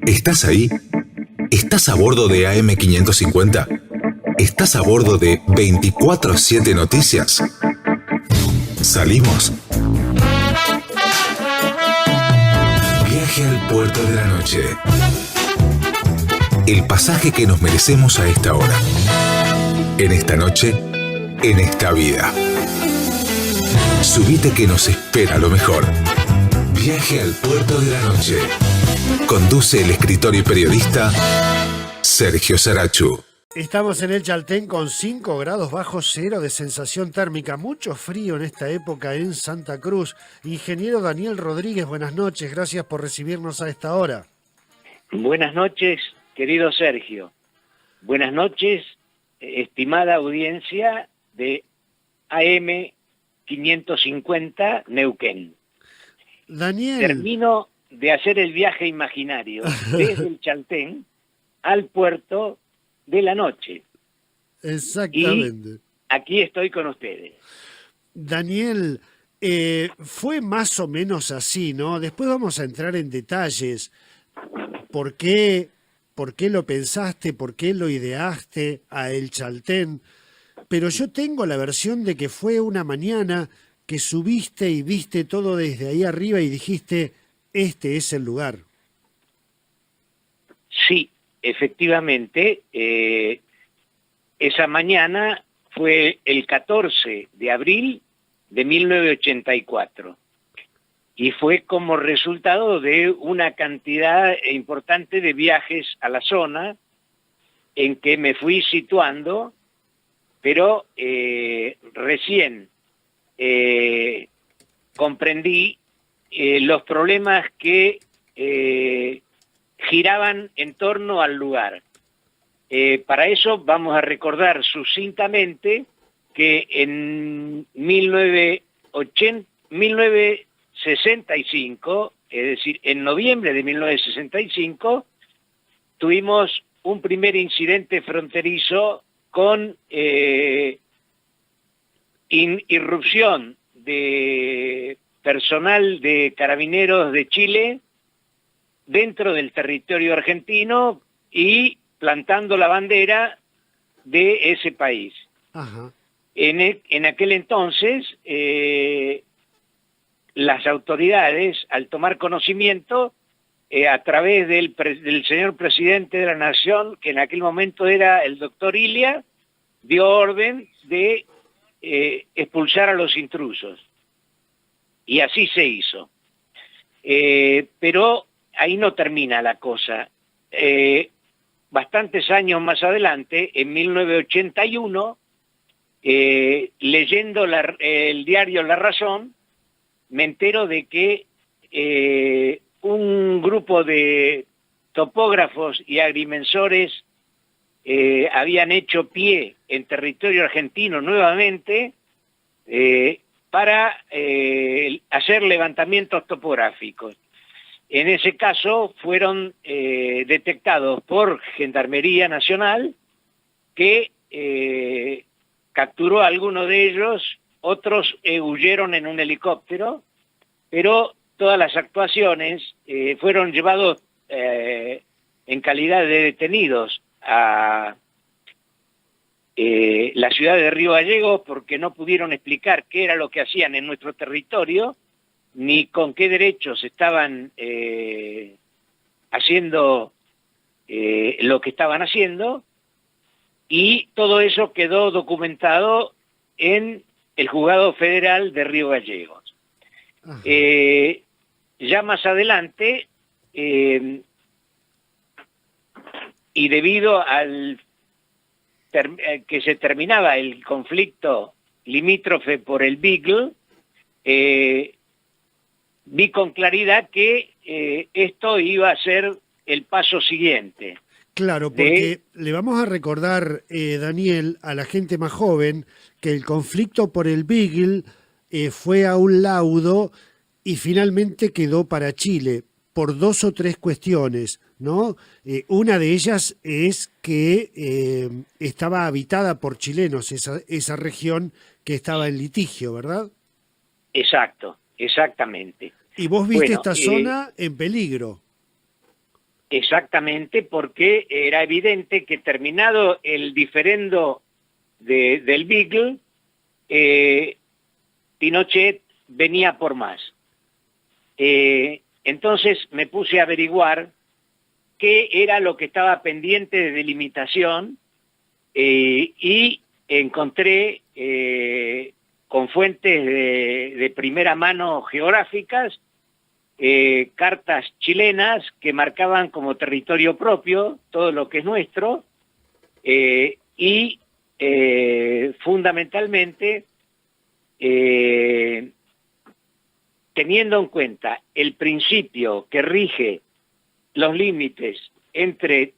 ¿Estás ahí? ¿Estás a bordo de AM550? ¿Estás a bordo de 24/7 Noticias? ¿Salimos? Viaje al puerto de la noche. El pasaje que nos merecemos a esta hora. En esta noche, en esta vida. Subite que nos espera lo mejor. Viaje al puerto de la noche. Conduce el escritor y periodista Sergio Sarachu. Estamos en el Chaltén con 5 grados bajo cero de sensación térmica. Mucho frío en esta época en Santa Cruz. Ingeniero Daniel Rodríguez, buenas noches. Gracias por recibirnos a esta hora. Buenas noches, querido Sergio. Buenas noches, estimada audiencia de AM550 Neuquén. Daniel. Termino de hacer el viaje imaginario desde el Chaltén al puerto de la noche. Exactamente. Y aquí estoy con ustedes. Daniel, fue más o menos así, ¿no? Después vamos a entrar en detalles. ¿Por qué lo pensaste? ¿Por qué lo ideaste a El Chaltén? Pero yo tengo la versión de que fue una mañana que subiste y viste todo desde ahí arriba y dijiste, este es el lugar. Sí, efectivamente, esa mañana fue el 14 de abril de 1984 y fue como resultado de una cantidad importante de viajes a la zona en que me fui situando, pero recién comprendí los problemas que giraban en torno al lugar. Para eso vamos a recordar sucintamente que en 1965, es decir, en noviembre de 1965, tuvimos un primer incidente fronterizo con irrupción de personal de Carabineros de Chile dentro del territorio argentino y plantando la bandera de ese país. Ajá. En aquel entonces, las autoridades, al tomar conocimiento, a través del señor presidente de la Nación, que en aquel momento era el doctor Ilia, dio orden de expulsar a los intrusos. Y así se hizo. Pero ahí no termina la cosa. Bastantes años más adelante, en 1981, leyendo el diario La Razón, me entero de que un grupo de topógrafos y agrimensores habían hecho pie en territorio argentino nuevamente para hacer levantamientos topográficos. En ese caso fueron detectados por Gendarmería Nacional, que capturó a algunos de ellos, otros huyeron en un helicóptero, pero todas las actuaciones fueron llevados en calidad de detenidos a la ciudad de Río Gallegos porque no pudieron explicar qué era lo que hacían en nuestro territorio, ni con qué derechos estaban haciendo lo que estaban haciendo, y todo eso quedó documentado en el Juzgado Federal de Río Gallegos. Ya más adelante, y debido al que se terminaba el conflicto limítrofe por el Beagle, vi con claridad que esto iba a ser el paso siguiente. Claro, porque le vamos a recordar, Daniel, a la gente más joven, que el conflicto por el Beagle fue a un laudo y finalmente quedó para Chile por 2 o 3 cuestiones, ¿no? Una de ellas es que estaba habitada por chilenos, esa región que estaba en litigio, ¿verdad? Exacto, exactamente. Y vos viste esta zona en peligro. exactamente, porque era evidente que terminado el diferendo del Beagle, Pinochet venía por más. Entonces me puse a averiguar qué era lo que estaba pendiente de delimitación y encontré con fuentes de primera mano geográficas cartas chilenas que marcaban como territorio propio todo lo que es nuestro y fundamentalmente teniendo en cuenta el principio que rige los límites entre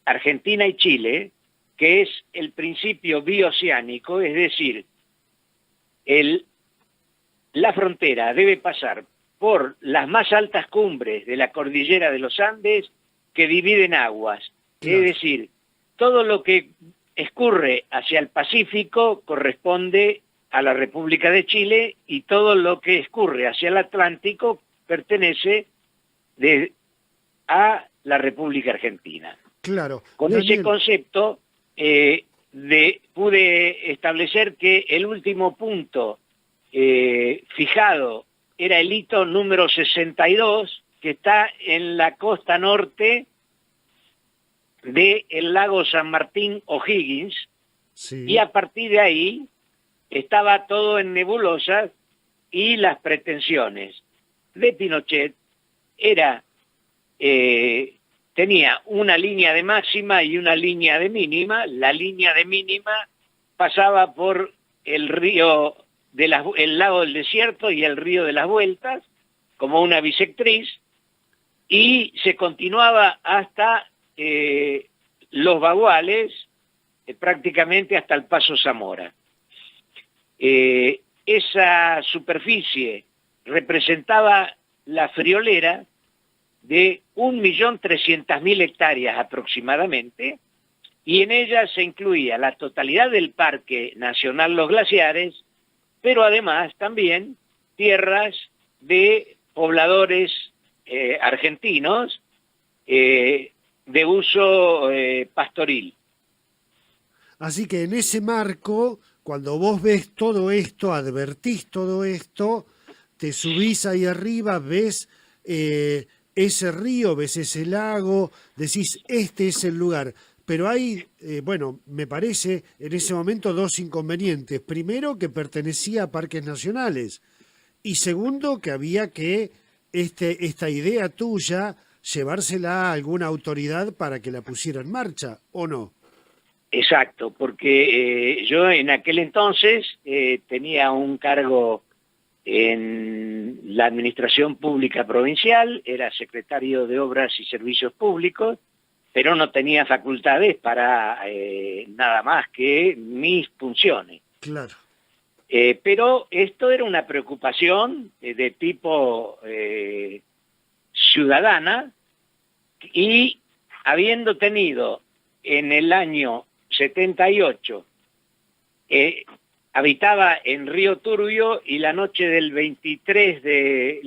Argentina y Chile, que es el principio bioceánico, es decir, la frontera debe pasar por las más altas cumbres de la cordillera de los Andes que dividen aguas. Claro. Es decir, todo lo que escurre hacia el Pacífico corresponde a la República de Chile y todo lo que escurre hacia el Atlántico pertenece a la República Argentina. Claro. Con ese concepto pude establecer que el último punto fijado era el hito número 62, que está en la costa norte del lago San Martín O'Higgins, sí. Y a partir de ahí estaba todo en nebulosas y las pretensiones de Pinochet tenía una línea de máxima y una línea de mínima. La línea de mínima pasaba por el río el lago del Desierto y el río de las Vueltas, como una bisectriz, y se continuaba hasta los Baguales, prácticamente hasta el Paso Zamora. Esa superficie representaba la friolera de 1.300.000 hectáreas aproximadamente, y en ella se incluía la totalidad del Parque Nacional Los Glaciares, pero además también tierras de pobladores argentinos de uso pastoril. Así que en ese marco, cuando vos ves todo esto, advertís todo esto, te subís ahí arriba, ves ese río, ves ese lago, decís, este es el lugar. Pero hay, bueno, me parece en ese momento dos inconvenientes. Primero, que pertenecía a parques nacionales. Y segundo, que había que esta idea tuya llevársela a alguna autoridad para que la pusiera en marcha, ¿o no? Exacto, porque yo en aquel entonces tenía un cargo en la Administración Pública Provincial, era secretario de Obras y Servicios Públicos, pero no tenía facultades para nada más que mis funciones. Claro. Pero esto era una preocupación de tipo ciudadana, y habiendo tenido en el año 78, habitaba en Río Turbio, y la noche del 23 de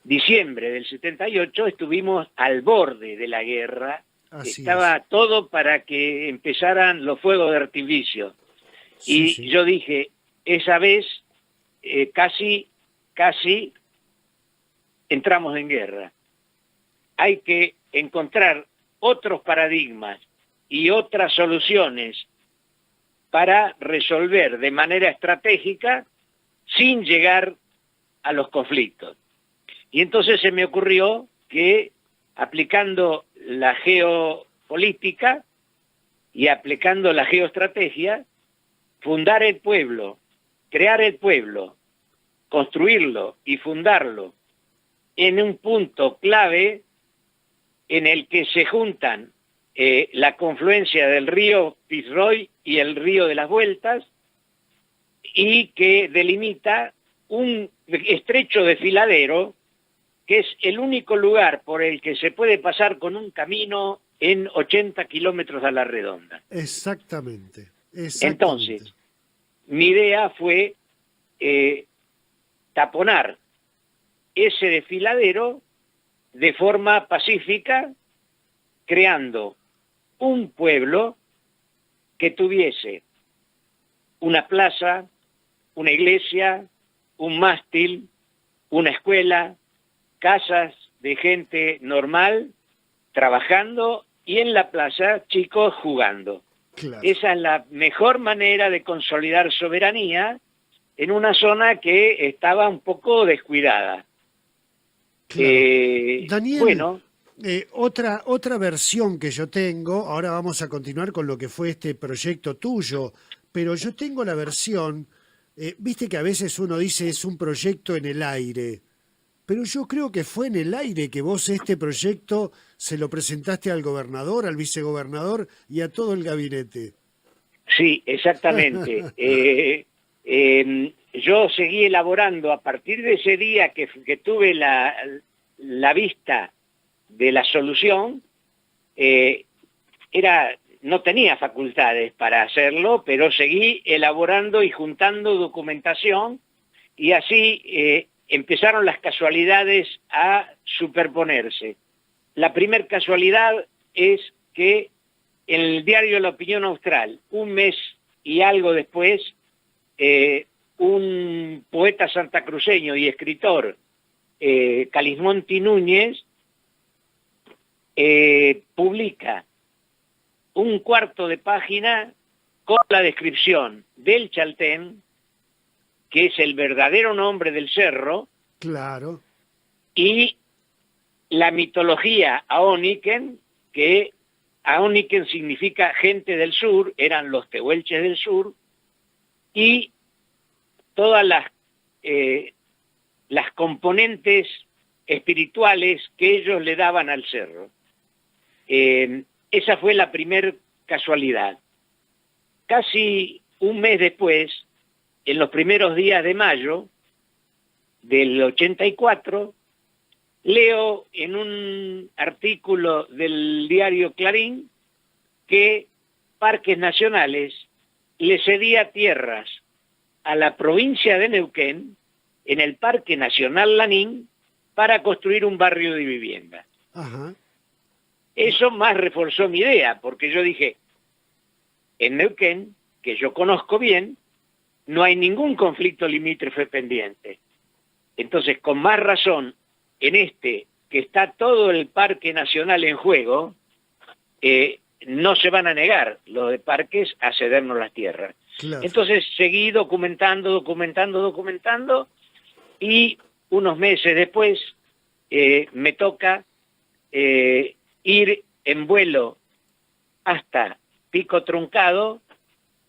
diciembre del 78 estuvimos al borde de la guerra. Estaba todo para que empezaran los fuegos de artificio. Sí, y yo dije, esa vez casi entramos en guerra. Hay que encontrar otros paradigmas y otras soluciones para resolver de manera estratégica sin llegar a los conflictos. Y entonces se me ocurrió que, aplicando la geopolítica y aplicando la geoestrategia, fundar el pueblo, crear el pueblo, construirlo y fundarlo en un punto clave en el que se juntan la confluencia del río Fitzroy y el río de las Vueltas, y que delimita un estrecho desfiladero que es el único lugar por el que se puede pasar con un camino en 80 kilómetros a la redonda. Exactamente. Entonces, mi idea fue taponar ese desfiladero de forma pacífica, creando un pueblo que tuviese una plaza, una iglesia, un mástil, una escuela, casas de gente normal trabajando y en la plaza chicos jugando. Claro. Esa es la mejor manera de consolidar soberanía en una zona que estaba un poco descuidada. Claro. Daniel, Bueno, otra versión que yo tengo, ahora vamos a continuar con lo que fue este proyecto tuyo, pero yo tengo la versión, viste que a veces uno dice es un proyecto en el aire, pero yo creo que fue en el aire que vos este proyecto se lo presentaste al gobernador, al vicegobernador y a todo el gabinete. sí, exactamente. Yo seguí elaborando a partir de ese día que tuve la vista de la solución. No tenía facultades para hacerlo, pero seguí elaborando y juntando documentación, y así empezaron las casualidades a superponerse. La primer casualidad es que en el diario La Opinión Austral, un mes y algo después, un poeta santacruceño y escritor, Calismonti Núñez, publica un cuarto de página con la descripción del Chaltén, que es el verdadero nombre del cerro, Claro. y la mitología Aoniken, que Aoniken significa gente del sur, eran los tehuelches del sur, y todas las componentes espirituales que ellos le daban al cerro. Esa fue la primer casualidad. Casi un mes después, en los primeros días de mayo del 84, leo en un artículo del diario Clarín que Parques Nacionales le cedía tierras a la provincia de Neuquén en el Parque Nacional Lanín para construir un barrio de vivienda. Ajá. Eso más reforzó mi idea, porque yo dije, en Neuquén, que yo conozco bien, no hay ningún conflicto limítrofe pendiente. Entonces, con más razón, en este, que está todo el Parque Nacional en juego, no se van a negar los de parques a cedernos las tierras. Claro. Entonces seguí documentando, y unos meses después me toca ir en vuelo hasta Pico Truncado,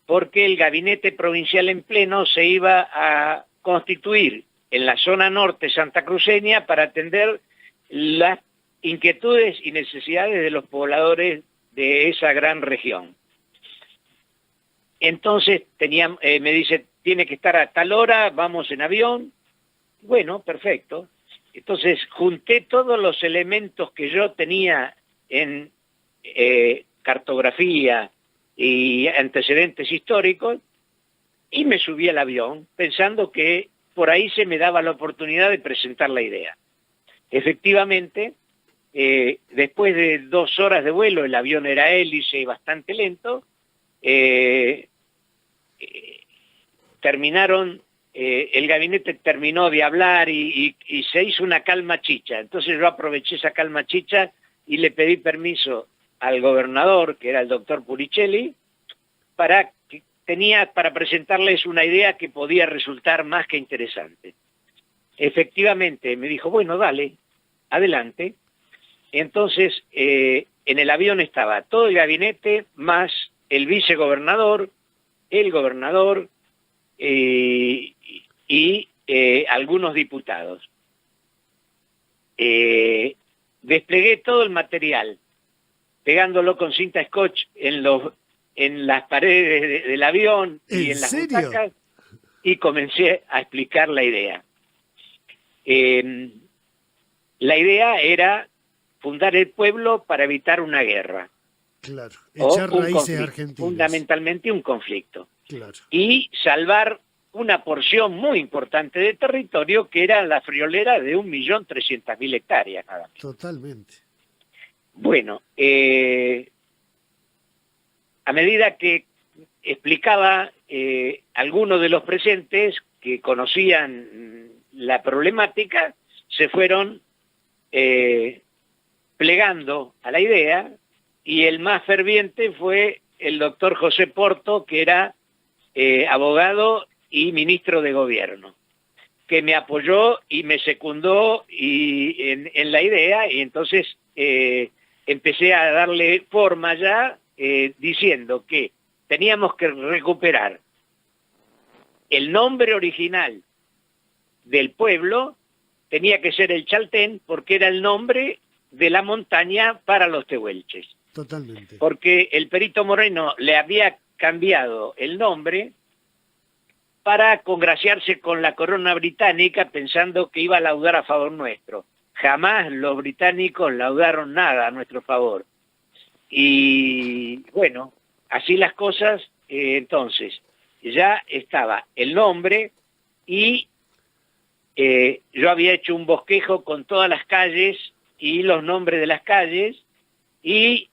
porque el gabinete provincial en pleno se iba a constituir en la zona norte santacruceña para atender las inquietudes y necesidades de los pobladores de esa gran región. Entonces me dice, tiene que estar a tal hora, vamos en avión. Bueno, perfecto. Entonces junté todos los elementos que yo tenía en cartografía y antecedentes históricos y me subí al avión pensando que por ahí se me daba la oportunidad de presentar la idea. Efectivamente, después de 2 horas de vuelo, el avión era hélice y bastante lento, el gabinete terminó de hablar y se hizo una calma chicha. Entonces yo aproveché esa calma chicha y le pedí permiso al gobernador, que era el doctor Puricelli, para presentarles una idea que podía resultar más que interesante. Efectivamente, me dijo, bueno, dale, adelante. Entonces, en el avión estaba todo el gabinete, más el vicegobernador, el gobernador y algunos diputados. Desplegué todo el material, pegándolo con cinta scotch en las paredes del avión y en las butacas, y comencé a explicar la idea. La idea era fundar el pueblo para evitar una guerra. Claro, echar raíces argentinas. Fundamentalmente un conflicto. Claro. Y salvar una porción muy importante de territorio que era la friolera de 1.300.000 hectáreas nada más. Totalmente. Bueno, a medida que explicaba algunos de los presentes que conocían la problemática, se fueron plegando a la idea, y el más ferviente fue el doctor José Porto, que era abogado y ministro de gobierno, que me apoyó y me secundó en la idea, y entonces empecé a darle forma ya, diciendo que teníamos que recuperar el nombre original del pueblo, tenía que ser el Chaltén, porque era el nombre de la montaña para los tehuelches. Totalmente. Porque el Perito Moreno le había cambiado el nombre para congraciarse con la corona británica, pensando que iba a laudar a favor nuestro. Jamás los británicos laudaron nada a nuestro favor. Y bueno, así las cosas, entonces ya estaba el nombre, y yo había hecho un bosquejo con todas las calles y los nombres de las calles, y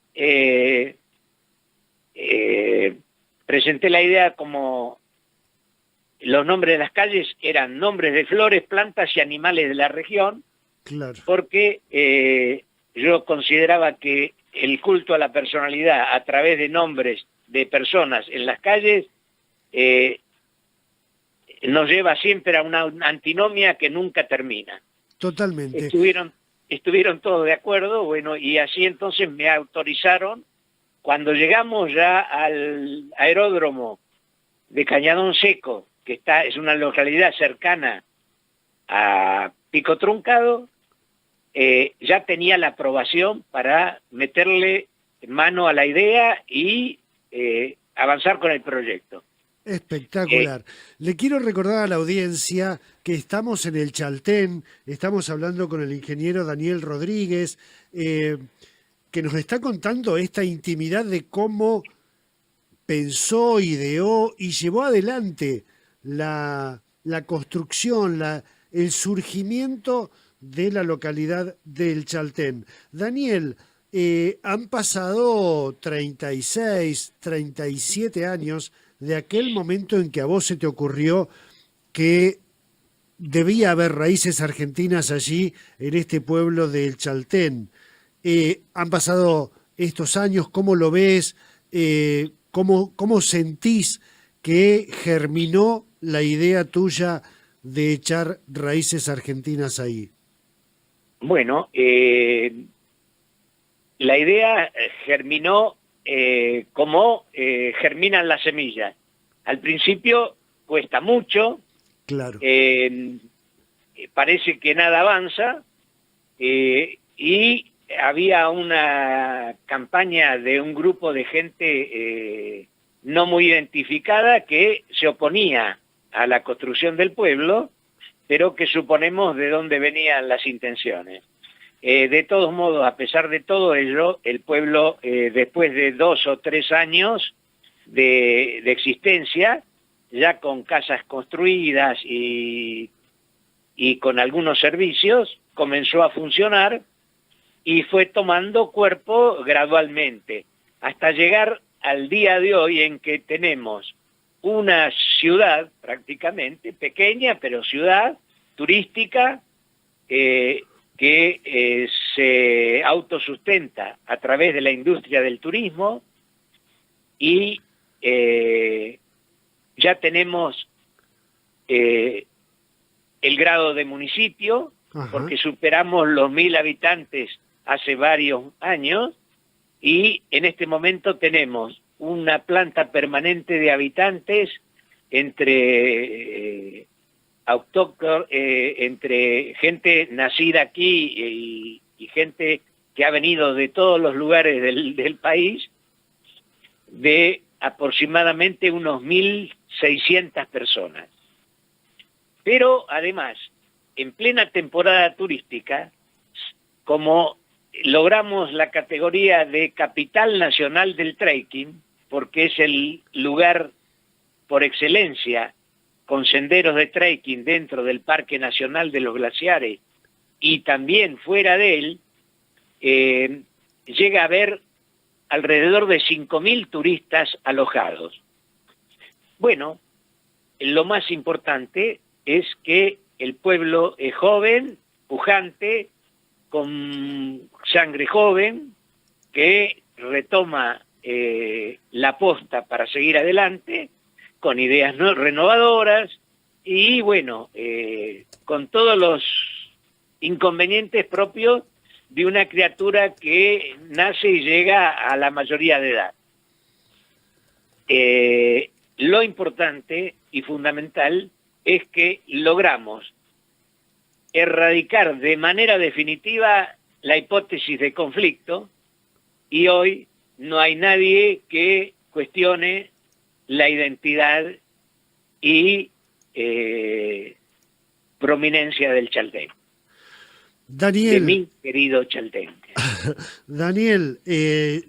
presenté la idea como los nombres de las calles eran nombres de flores, plantas y animales de la región, Claro. porque yo consideraba que el culto a la personalidad a través de nombres de personas en las calles nos lleva siempre a una antinomia que nunca termina. Totalmente. Estuvieron todos de acuerdo, bueno, y así entonces me autorizaron. Cuando llegamos ya al aeródromo de Cañadón Seco, que es una localidad cercana a Pico Truncado, ya tenía la aprobación para meterle mano a la idea y avanzar con el proyecto. Espectacular. Le quiero recordar a la audiencia que estamos en el Chaltén, estamos hablando con el ingeniero Daniel Rodríguez, que nos está contando esta intimidad de cómo pensó, ideó y llevó adelante la construcción, el surgimiento de la localidad del Chaltén. Daniel, han pasado 36, 37 años de aquel momento en que a vos se te ocurrió que debía haber raíces argentinas allí, en este pueblo del Chaltén. Han pasado estos años, ¿cómo lo ves? ¿Cómo sentís que germinó la idea tuya de echar raíces argentinas ahí? Bueno, la idea germinó como germinan las semillas. Al principio cuesta mucho, Claro. Parece que nada avanza, y había una campaña de un grupo de gente no muy identificada que se oponía a la construcción del pueblo, pero que suponemos de dónde venían las intenciones. De todos modos, a pesar de todo ello, el pueblo, después de 2 o 3 años de existencia, ya con casas construidas y con algunos servicios, comenzó a funcionar y fue tomando cuerpo gradualmente, hasta llegar al día de hoy en que tenemos una ciudad prácticamente pequeña, pero ciudad turística, que se autosustenta a través de la industria del turismo, y ya tenemos el grado de municipio, Ajá. porque superamos los 1.000 habitantes hace varios años, y en este momento tenemos una planta permanente de habitantes entre autóctonos, entre gente nacida aquí y gente que ha venido de todos los lugares del país, de aproximadamente unos 1.600 personas. Pero además, en plena temporada turística, como logramos la categoría de capital nacional del trekking, porque es el lugar por excelencia con senderos de trekking dentro del Parque Nacional de los Glaciares y también fuera de él, llega a haber alrededor de 5.000 turistas alojados. Bueno, lo más importante es que el pueblo es joven, pujante, con sangre joven, que retoma la posta para seguir adelante, con ideas renovadoras y bueno, con todos los inconvenientes propios de una criatura que nace y llega a la mayoría de edad. Lo importante y fundamental es que logramos erradicar de manera definitiva la hipótesis de conflicto y hoy no hay nadie que cuestione la identidad y prominencia del Chaltén. Daniel, de mi querido Chaltén. Daniel,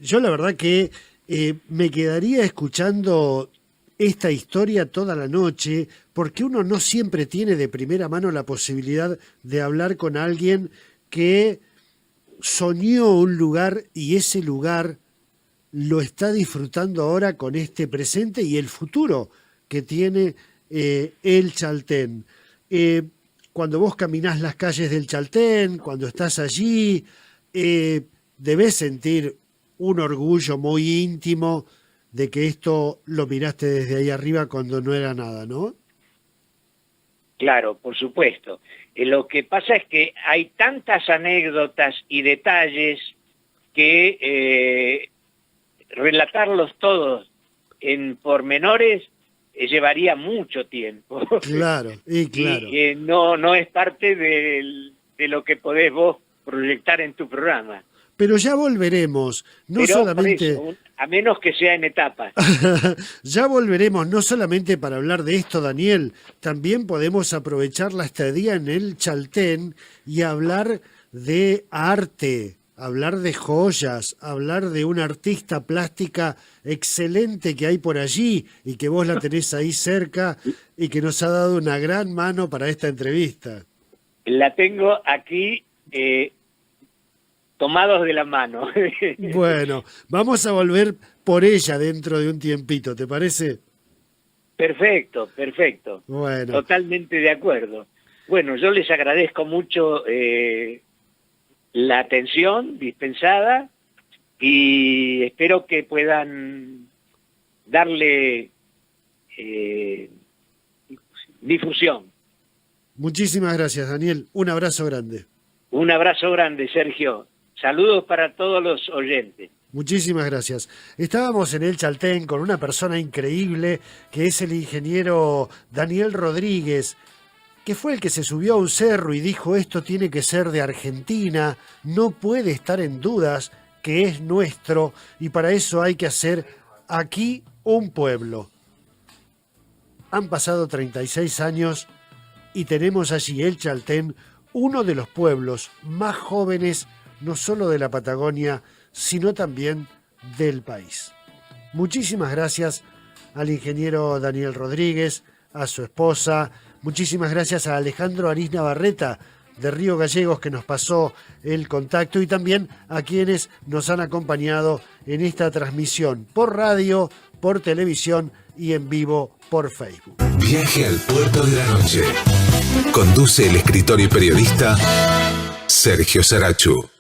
yo la verdad que me quedaría escuchando esta historia toda la noche, porque uno no siempre tiene de primera mano la posibilidad de hablar con alguien que soñó un lugar y ese lugar lo está disfrutando ahora con este presente y el futuro que tiene el Chaltén. Cuando vos caminás las calles del Chaltén, cuando estás allí, debés sentir un orgullo muy íntimo de que esto lo miraste desde ahí arriba cuando no era nada, ¿no? Claro, por supuesto. Lo que pasa es que hay tantas anécdotas y detalles que relatarlos todos en pormenores llevaría mucho tiempo. Claro, y claro. Y no es parte de lo que podés vos proyectar en tu programa. Pero ya volveremos, no solamente... Eso, a menos que sea en etapas. Ya volveremos, no solamente para hablar de esto, Daniel, también podemos aprovechar la estadía en el Chaltén y hablar de arte, hablar de joyas, hablar de una artista plástica excelente que hay por allí y que vos la tenés ahí cerca y que nos ha dado una gran mano para esta entrevista. La tengo aquí... tomados de la mano. Bueno, vamos a volver por ella dentro de un tiempito, ¿te parece? Perfecto, perfecto. Bueno. Totalmente de acuerdo. Bueno, yo les agradezco mucho la atención dispensada y espero que puedan darle difusión. Muchísimas gracias, Daniel. Un abrazo grande. Un abrazo grande, Sergio. Saludos para todos los oyentes. Muchísimas gracias. Estábamos en el Chaltén con una persona increíble que es el ingeniero Daniel Rodríguez, que fue el que se subió a un cerro y dijo: esto tiene que ser de Argentina, no puede estar en dudas que es nuestro y para eso hay que hacer aquí un pueblo. Han pasado 36 años y tenemos allí el Chaltén, uno de los pueblos más jóvenes no solo de la Patagonia, sino también del país. Muchísimas gracias al ingeniero Daniel Rodríguez, a su esposa, muchísimas gracias a Alejandro Ariz Navarreta de Río Gallegos que nos pasó el contacto y también a quienes nos han acompañado en esta transmisión por radio, por televisión y en vivo por Facebook. Viaje al puerto de la noche. Conduce el escritor y periodista Sergio Sarachu.